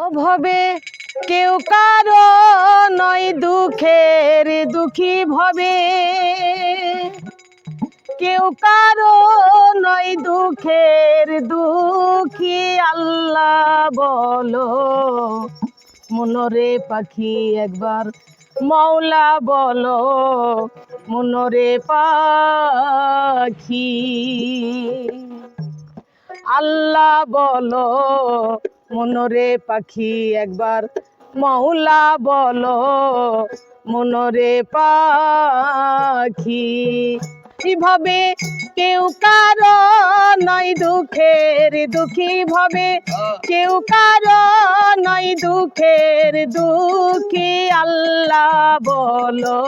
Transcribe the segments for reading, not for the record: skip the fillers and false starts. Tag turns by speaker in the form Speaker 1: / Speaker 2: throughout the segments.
Speaker 1: অভবে কেউ কারো নয় দুঃখের দুঃখী ভবে, কেউ কারো নয় দুঃখের দুঃখী। আল্লাহ বলো মনরে পাখি একবার, মৌলা বলো মনরে পাখি। আল্লাহ বলো মনরে পাখি একবার, মৌলা বলো মনরে পাখি। কিভাবে কেউ কারো নয় দুঃখের দুঃখী ভবে, কেউ কারো নয় দুঃখের দুঃখী। আল্লাহ বলো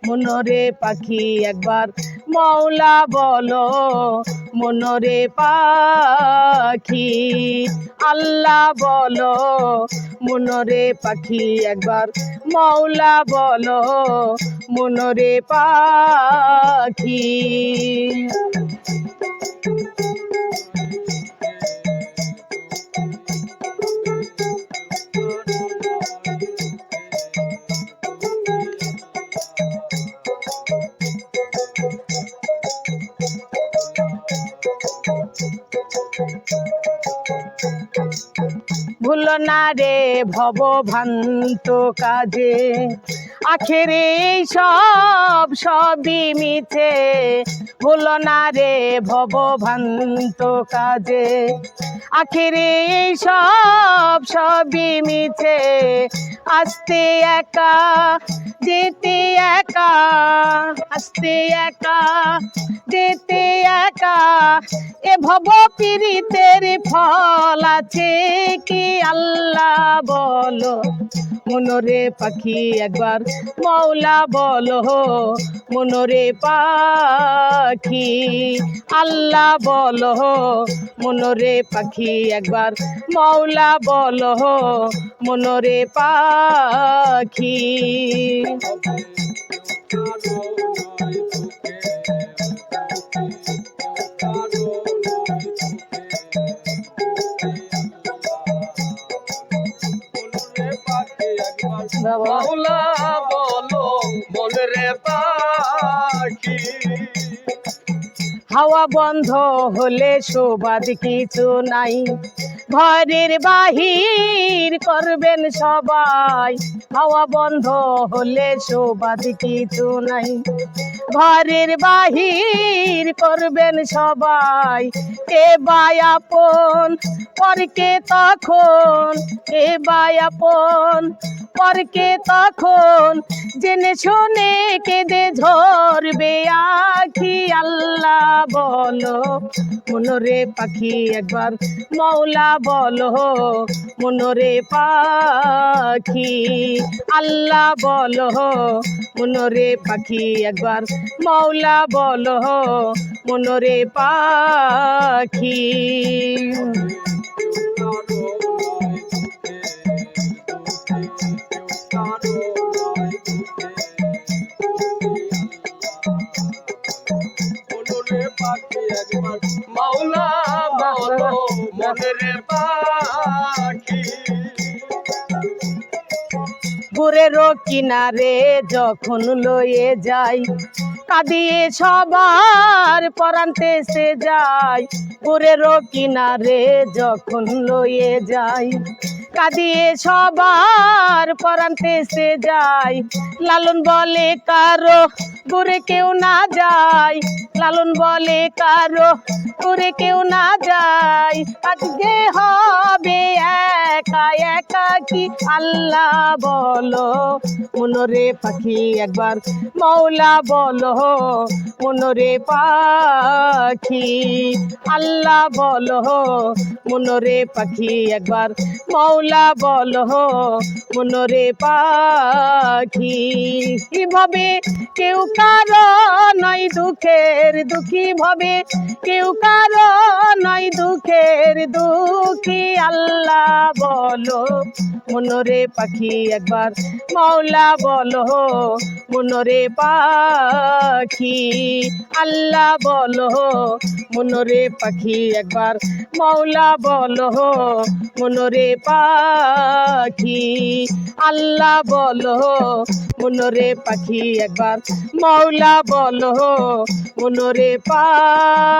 Speaker 1: মনরে পাখি একবার, মৌলা বলো মনরে পাখি। আল্লাহ বলো মনরে পাখি একবার, মৌলা বলো মনরে পাখি। ভুলো না রে ভব ভ্রান্ত কাজে, আখেরে সব সবই মিছে। ভুলো না রে ভব ভ্রান্ত কাজে, আখেরে সব সবই মিছে। আস্তে একা যেতে একা, আস্তে একা যেতে একা। এ ভব পীড়িতের ফল আছে কি? আল্লাহ বলো মনরে পাখি একবার, মৌলা বলো মনরে পাখি। আল্লাহ বলো মনরে পাখি একবার, মৌলা বলো মনরে পাখি।
Speaker 2: মৌলা বলো মনরে পাখি।
Speaker 1: হাওয়া বন্ধ হলে শোবাদ কিছু নাই, ঘরের বাহির করবেন সবাই। হাওয়া বন্ধ হলে শোবাদ কিছু নাই, ঘরের বাহির করবেন সবাই। এ বায়াপন পরকে তখন, এ বায়াপন পরকে তখন। জেনে শুনে কেঁদে ঝরবে আখি। আল্লাহ বলো মনরে পাখি একবার, মৌলা বলো মনরে পাখি। আল্লাহ বলো মনরে পাখি একবার, মৌলা বলো মনরে পাখি।
Speaker 2: মৌলা বলো মনরে পাখি।
Speaker 1: গুরের কিনারে যখন লয়ে যাই, কাঁদিয়ে সবার পরান্তে সে যায়। গুরের কিনারে যখন লয়ে যাই, কাঁদিয়ে সবার পরান্তে সে যায়। লালন বলে কারো গুরে কেউ না যায়, লালন বলে কারো গুরে কেউ না যায়। আজকে হবে একা একা কি? আল্লাহ বলো মনরে পাখি একবার, মৌলা বলো মনরে পাখি। আল্লাহ বলো মনরে পাখি একবার, মৌলা বলো মনরে পাখি। কিভাবে কেউ কারো নয় দুঃখের দুঃখী ভবে, কেউ কারো নয় দুঃখের দুঃখী। আল্লাহ বলো বলো মনরে পাখি একবার মাওলা বলো মনরে পাখি আল্লাহ বলো মনরে পাখি একবার মাওলা বলো মনরে পাখি আল্লাহ বলো মনরে পাখি একবার মাওলা বলো মনরে পাখি